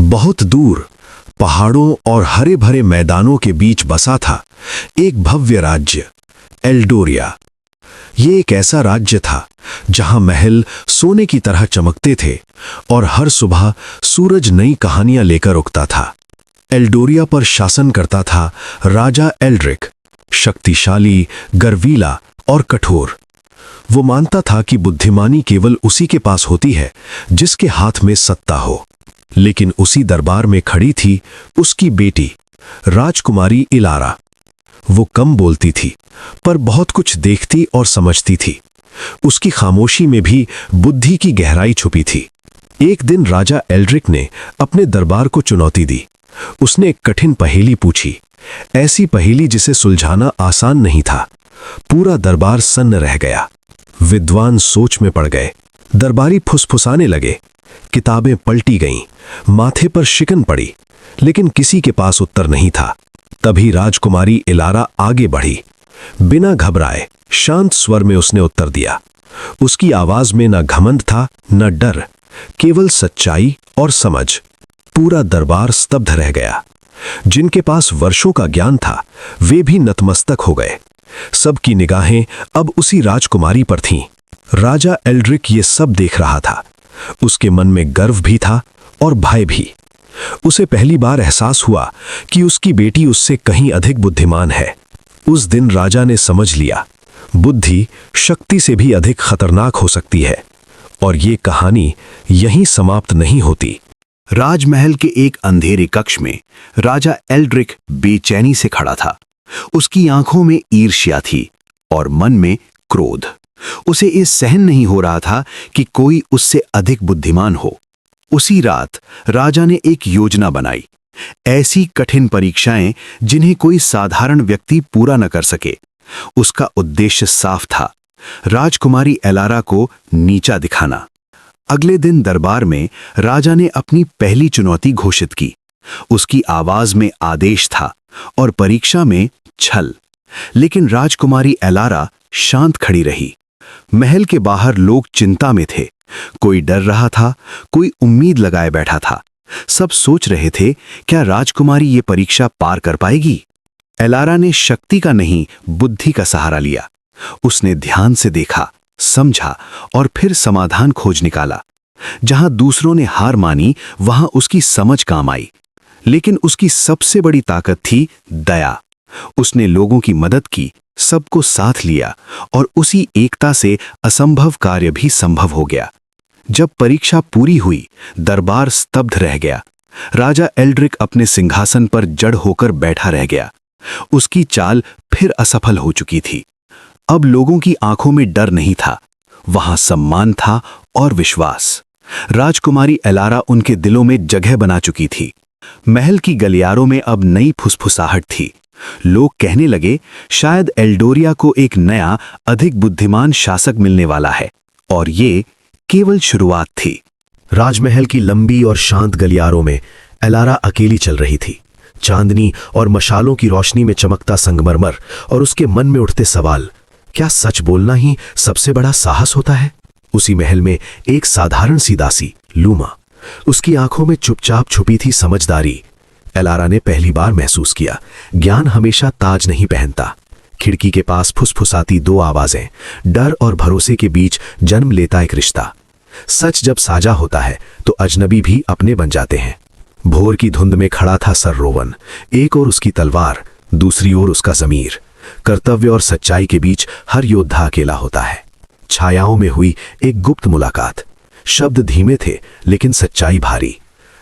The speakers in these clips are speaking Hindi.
बहुत दूर पहाड़ों और हरे भरे मैदानों के बीच बसा था एक भव्य राज्य, एल्डोरिया। ये एक ऐसा राज्य था जहां महल सोने की तरह चमकते थे और हर सुबह सूरज नई कहानियां लेकर उगता था। एल्डोरिया पर शासन करता था राजा एल्ड्रिक, शक्तिशाली, गर्वीला और कठोर। वो मानता था कि बुद्धिमानी केवल उसी के पास होती है जिसके हाथ में सत्ता हो। लेकिन उसी दरबार में खड़ी थी उसकी बेटी, राजकुमारी इलारा। वो कम बोलती थी, पर बहुत कुछ देखती और समझती थी। उसकी खामोशी में भी बुद्धि की गहराई छुपी थी। एक दिन राजा एल्ड्रिक ने अपने दरबार को चुनौती दी। उसने एक कठिन पहेली पूछी, ऐसी पहेली जिसे सुलझाना आसान नहीं था। पूरा दरबार सन्न रह गया। विद्वान सोच में पड़ गए, दरबारी फुसफुसाने लगे, किताबें पलटी गईं, माथे पर शिकन पड़ी, लेकिन किसी के पास उत्तर नहीं था। तभी राजकुमारी इलारा आगे बढ़ी। बिना घबराए शांत स्वर में उसने उत्तर दिया। उसकी आवाज में न घमंड था न डर, केवल सच्चाई और समझ। पूरा दरबार स्तब्ध रह गया। जिनके पास वर्षों का ज्ञान था वे भी नतमस्तक हो गए। सबकी निगाहें अब उसी राजकुमारी पर थीं। राजा एल्ड्रिक ये सब देख रहा था। उसके मन में गर्व भी था और भय भी। उसे पहली बार एहसास हुआ कि उसकी बेटी उससे कहीं अधिक बुद्धिमान है। उस दिन राजा ने समझ लिया, बुद्धि शक्ति से भी अधिक खतरनाक हो सकती है। और ये कहानी यहीं समाप्त नहीं होती। राजमहल के एक अंधेरे कक्ष में राजा एल्ड्रिक बेचैनी से खड़ा था। उसकी आंखों में ईर्ष्या थी और मन में क्रोध। उसे ये सहन नहीं हो रहा था कि कोई उससे अधिक बुद्धिमान हो। उसी रात राजा ने एक योजना बनाई, ऐसी कठिन परीक्षाएं जिन्हें कोई साधारण व्यक्ति पूरा न कर सके। उसका उद्देश्य साफ था, राजकुमारी एलारा को नीचा दिखाना। अगले दिन दरबार में राजा ने अपनी पहली चुनौती घोषित की। उसकी आवाज में आदेश था और परीक्षा में छल। लेकिन राजकुमारी एलारा शांत खड़ी रही। महल के बाहर लोग चिंता में थे। कोई डर रहा था, कोई उम्मीद लगाए बैठा था। सब सोच रहे थे, क्या राजकुमारी ये परीक्षा पार कर पाएगी? एलारा ने शक्ति का नहीं, बुद्धि का सहारा लिया। उसने ध्यान से देखा, समझा और फिर समाधान खोज निकाला। जहां दूसरों ने हार मानी, वहां उसकी समझ काम आई। लेकिन उसकी सबसे बड़ी ताकत थी दया। उसने लोगों की मदद की, सबको साथ लिया और उसी एकता से असंभव कार्य भी संभव हो गया। जब परीक्षा पूरी हुई, दरबार स्तब्ध रह गया। राजा एल्ड्रिक अपने सिंहासन पर जड़ होकर बैठा रह गया। उसकी चाल फिर असफल हो चुकी थी। अब लोगों की आंखों में डर नहीं था, वहां सम्मान था और विश्वास। राजकुमारी एलारा उनके दिलों में जगह बना चुकी थी। महल की गलियारों में अब नई फुसफुसाहट थी। लोग कहने लगे, शायद एल्डोरिया को एक नया, अधिक बुद्धिमान शासक मिलने वाला है। और ये केवल शुरुआत थी। राजमहल की लंबी और शांत गलियारों में एलारा अकेली चल रही थी। चांदनी और मशालों की रोशनी में चमकता संगमरमर और उसके मन में उठते सवाल, क्या सच बोलना ही सबसे बड़ा साहस होता है? उसी महल में एक साधारण सी दासी, लूमा। उसकी आंखों में चुपचाप छुपी थी समझदारी। एलारा ने पहली बार महसूस किया, ज्ञान हमेशा ताज नहीं पहनता। खिड़की के पास फुसफुसाती दो आवाजें, डर और भरोसे के बीच जन्म लेता एक रिश्ता। सच जब साझा होता है तो अजनबी भी अपने बन जाते हैं। भोर की धुंध में खड़ा था सर रोवन, एक ओर उसकी तलवार, दूसरी ओर उसका ज़मीर। कर्तव्य और सच्चाई के बीच हर योद्धा अकेला होता है। छायाओं में हुई एक गुप्त मुलाकात। शब्द धीमे थे लेकिन सच्चाई भारी।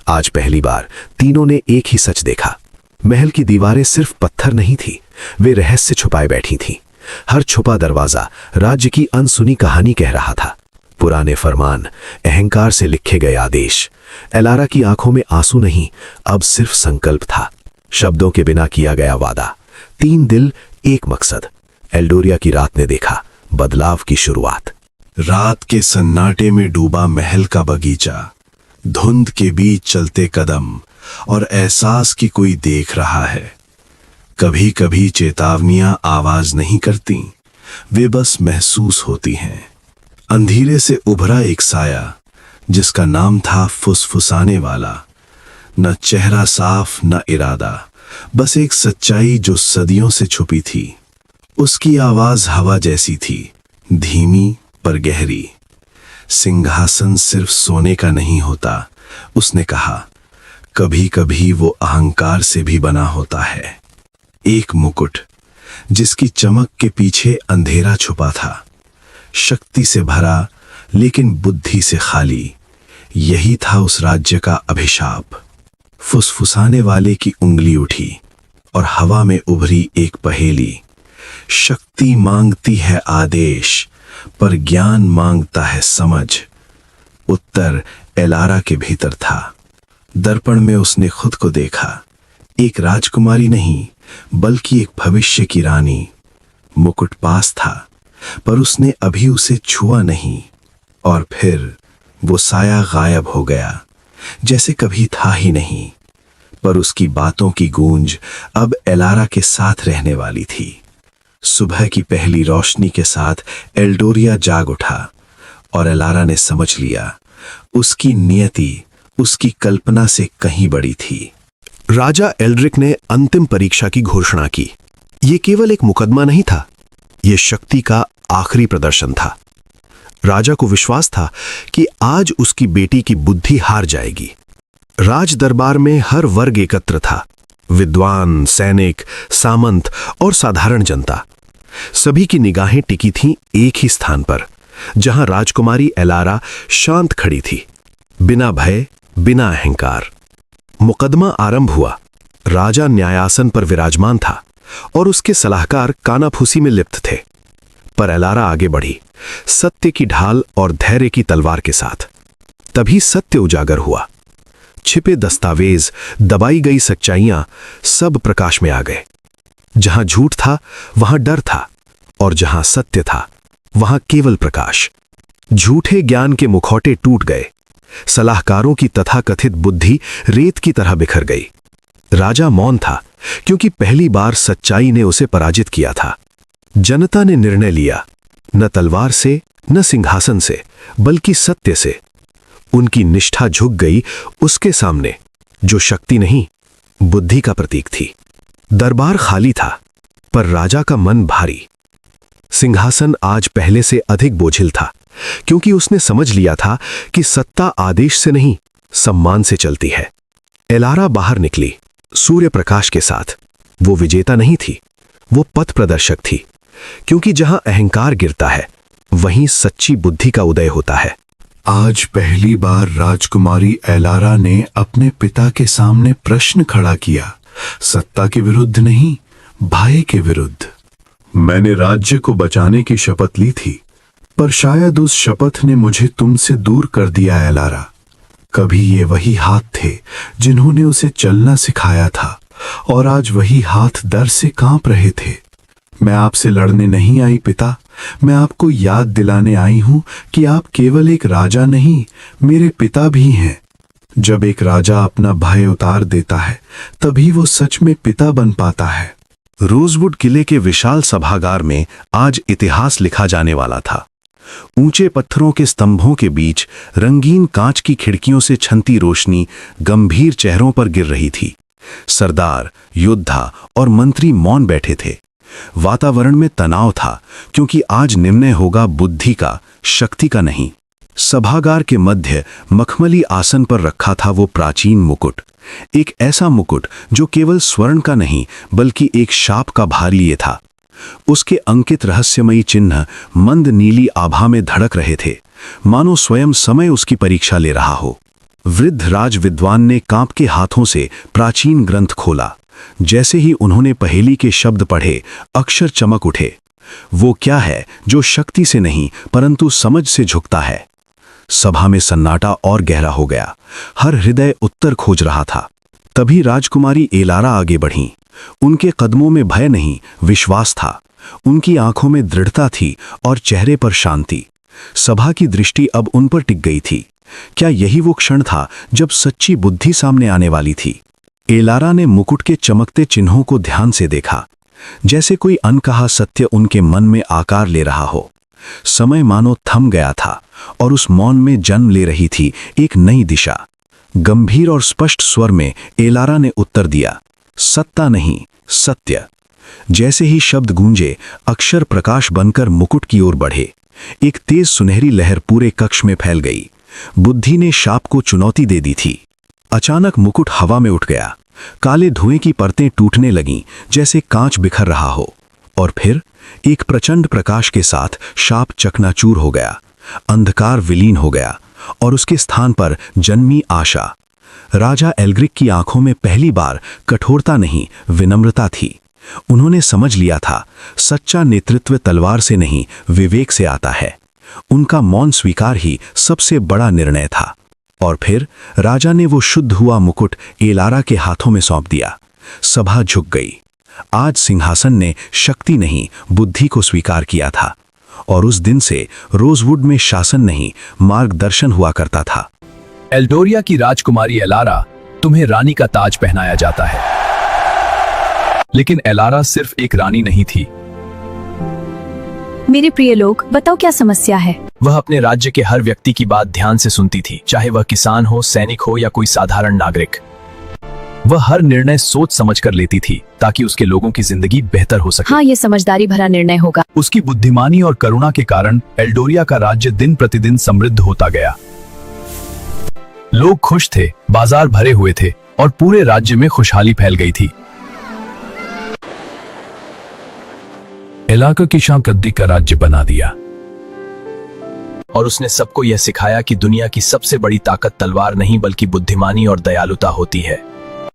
आज पहली बार तीनों ने एक ही सच देखा। महल की दीवारें सिर्फ पत्थर नहीं थी, वे रहस्य छुपाए बैठी थीं। हर छुपा दरवाजा राज्य की अनसुनी कहानी कह रहा था। पुराने फरमान, अहंकार से लिखे गए आदेश। एलारा की आंखों में आंसू नहीं, अब सिर्फ संकल्प था। शब्दों के बिना किया गया वादा। 3 दिल, एक मकसद। एल्डोरिया की रात ने देखा बदलाव की शुरुआत। रात के सन्नाटे में डूबा महल का बगीचा, धुंध के बीच चलते कदम और एहसास कि कोई देख रहा है। कभी कभी चेतावनियां आवाज नहीं करती, वे बस महसूस होती हैं। अंधेरे से उभरा एक साया, जिसका नाम था फुसफुसाने वाला। न चेहरा साफ न इरादा, बस एक सच्चाई जो सदियों से छुपी थी। उसकी आवाज हवा जैसी थी, धीमी पर गहरी। सिंहासन सिर्फ सोने का नहीं होता, उसने कहा, कभी कभी वो अहंकार से भी बना होता है। एक मुकुट जिसकी चमक के पीछे अंधेरा छुपा था, शक्ति से भरा लेकिन बुद्धि से खाली। यही था उस राज्य का अभिशाप। फुसफुसाने वाले की उंगली उठी और हवा में उभरी एक पहेली। शक्ति मांगती है आदेश, पर ज्ञान मांगता है समझ। उत्तर एलारा के भीतर था। दर्पण में उसने खुद को देखा, एक राजकुमारी नहीं बल्कि एक भविष्य की रानी। मुकुट पास था पर उसने अभी उसे छुआ नहीं, और फिर वो साया गायब हो गया, जैसे कभी था ही नहीं। पर उसकी बातों की गूंज अब एलारा के साथ रहने वाली थी। सुबह की पहली रोशनी के साथ एल्डोरिया जाग उठा और एलारा ने समझ लिया, उसकी नियति उसकी कल्पना से कहीं बड़ी थी। राजा एल्ड्रिक ने अंतिम परीक्षा की घोषणा की। यह केवल एक मुकदमा नहीं था, यह शक्ति का आखिरी प्रदर्शन था। राजा को विश्वास था कि आज उसकी बेटी की बुद्धि हार जाएगी। राज दरबार में हर वर्ग एकत्र था, विद्वान, सैनिक, सामंत और साधारण जनता। सभी की निगाहें टिकी थीं एक ही स्थान पर, जहां राजकुमारी एलारा शांत खड़ी थी, बिना भय, बिना अहंकार। मुकदमा आरंभ हुआ। राजा न्यायासन पर विराजमान था और उसके सलाहकार कानाफूसी में लिप्त थे। पर एलारा आगे बढ़ी, सत्य की ढाल और धैर्य की तलवार के साथ। तभी सत्य उजागर हुआ। छिपे दस्तावेज, दबाई गई सच्चाइयां सब प्रकाश में आ गए। जहां झूठ था वहां डर था, और जहां सत्य था वहां केवल प्रकाश। झूठे ज्ञान के मुखौटे टूट गए। सलाहकारों की तथाकथित बुद्धि रेत की तरह बिखर गई। राजा मौन था, क्योंकि पहली बार सच्चाई ने उसे पराजित किया था। जनता ने निर्णय लिया, न तलवार से, न सिंहासन से, बल्कि सत्य से। उनकी निष्ठा झुक गई उसके सामने, जो शक्ति नहीं, बुद्धि का प्रतीक थी। दरबार खाली था, पर राजा का मन भारी। सिंहासन आज पहले से अधिक बोझिल था, क्योंकि उसने समझ लिया था कि सत्ता आदेश से नहीं, सम्मान से चलती है। एलारा बाहर निकली, सूर्य प्रकाश के साथ। वो विजेता नहीं थी, वो पथ प्रदर्शक थी, क्योंकि जहां अहंकार गिरता है, वहीं सच्ची बुद्धि का उदय होता है। आज पहली बार राजकुमारी एलारा ने अपने पिता के सामने प्रश्न खड़ा किया, सत्ता के विरुद्ध नहीं, भय के विरुद्ध। मैंने राज्य को बचाने की शपथ ली थी, पर शायद उस शपथ ने मुझे तुमसे दूर कर दिया एलारा। कभी ये वही हाथ थे जिन्होंने उसे चलना सिखाया था, और आज वही हाथ डर से कांप रहे थे। मैं आपसे लड़ने नहीं आई पिता, मैं आपको याद दिलाने आई हूं कि आप केवल एक राजा नहीं, मेरे पिता भी हैं। जब एक राजा अपना भय उतार देता है, तभी वो सच में पिता बन पाता है। रोजवुड किले के विशाल सभागार में आज इतिहास लिखा जाने वाला था। ऊंचे पत्थरों के स्तंभों के बीच रंगीन कांच की खिड़कियों से छनती रोशनी गंभीर चेहरों पर गिर रही थी। सरदार, योद्धा और मंत्री मौन बैठे थे। वातावरण में तनाव था, क्योंकि आज निर्णय होगा बुद्धि का, शक्ति का नहीं। सभागार के मध्य मखमली आसन पर रखा था वो प्राचीन मुकुट, एक ऐसा मुकुट जो केवल स्वर्ण का नहीं बल्कि एक शाप का भार लिए था। उसके अंकित रहस्यमयी चिन्ह मंद नीली आभा में धड़क रहे थे, मानो स्वयं समय उसकी परीक्षा ले रहा हो। वृद्ध राज विद्वान ने कांपके हाथों से प्राचीन ग्रंथ खोला। जैसे ही उन्होंने पहेली के शब्द पढ़े, अक्षर चमक उठे। वो क्या है जो शक्ति से नहीं परंतु समझ से झुकता है? सभा में सन्नाटा और गहरा हो गया। हर हृदय उत्तर खोज रहा था। तभी राजकुमारी एलारा आगे बढ़ी। उनके कदमों में भय नहीं, विश्वास था। उनकी आंखों में दृढ़ता थी और चेहरे पर शांति। सभा की दृष्टि अब उन पर टिक गई थी। क्या यही वो क्षण था जब सच्ची बुद्धि सामने आने वाली थी? एलारा ने मुकुट के चमकते चिन्हों को ध्यान से देखा, जैसे कोई अनकहा सत्य उनके मन में आकार ले रहा हो। समय मानो थम गया था और उस मौन में जन्म ले रही थी एक नई दिशा। गंभीर और स्पष्ट स्वर में एलारा ने उत्तर दिया, सत्ता नहीं, सत्य। जैसे ही शब्द गूंजे, अक्षर प्रकाश बनकर मुकुट की ओर बढ़े। एक तेज सुनहरी लहर पूरे कक्ष में फैल गई। बुद्धि ने शाप को चुनौती दे दी थी। अचानक मुकुट हवा में उठ गया। काले धुएं की परतें टूटने लगीं, जैसे कांच बिखर रहा हो। और फिर एक प्रचंड प्रकाश के साथ शाप चकनाचूर हो गया। अंधकार विलीन हो गया और उसके स्थान पर जन्मी आशा। राजा एल्ग्रिक की आंखों में पहली बार कठोरता नहीं, विनम्रता थी। उन्होंने समझ लिया था, सच्चा नेतृत्व तलवार से नहीं, विवेक से आता है। उनका मौन स्वीकार ही सबसे बड़ा निर्णय था। और फिर राजा ने वो शुद्ध हुआ मुकुट एलारा के हाथों में सौंप दिया। सभा झुक गई। आज सिंहासन ने शक्ति नहीं, बुद्धि को स्वीकार किया था। और उस दिन से रोजवुड में शासन नहीं, मार्गदर्शन हुआ करता था। एल्डोरिया की राजकुमारी एलारा, तुम्हें रानी का ताज पहनाया जाता है। लेकिन एलारा सिर्फ एक रानी नहीं थी। मेरे प्रिय लोग, बताओ क्या समस्या है? वह अपने राज्य के हर व्यक्ति की बात ध्यान से सुनती थी, चाहे वह किसान हो, सैनिक हो या कोई साधारण नागरिक। वह हर निर्णय सोच समझ कर लेती थी, ताकि उसके लोगों की जिंदगी बेहतर हो सके। हाँ, ये समझदारी भरा निर्णय होगा। उसकी बुद्धिमानी और करुणा के कारण एल्डोरिया का राज्य दिन प्रतिदिन समृद्ध होता गया। लोग खुश थे, बाजार भरे हुए थे और पूरे राज्य में खुशहाली फैल गई थी। इलाका की शांकद्दी का राज्य बना दिया और उसने सबको यह सिखाया कि दुनिया की सबसे बड़ी ताकत तलवार नहीं, बल्कि बुद्धिमानी और दयालुता होती है।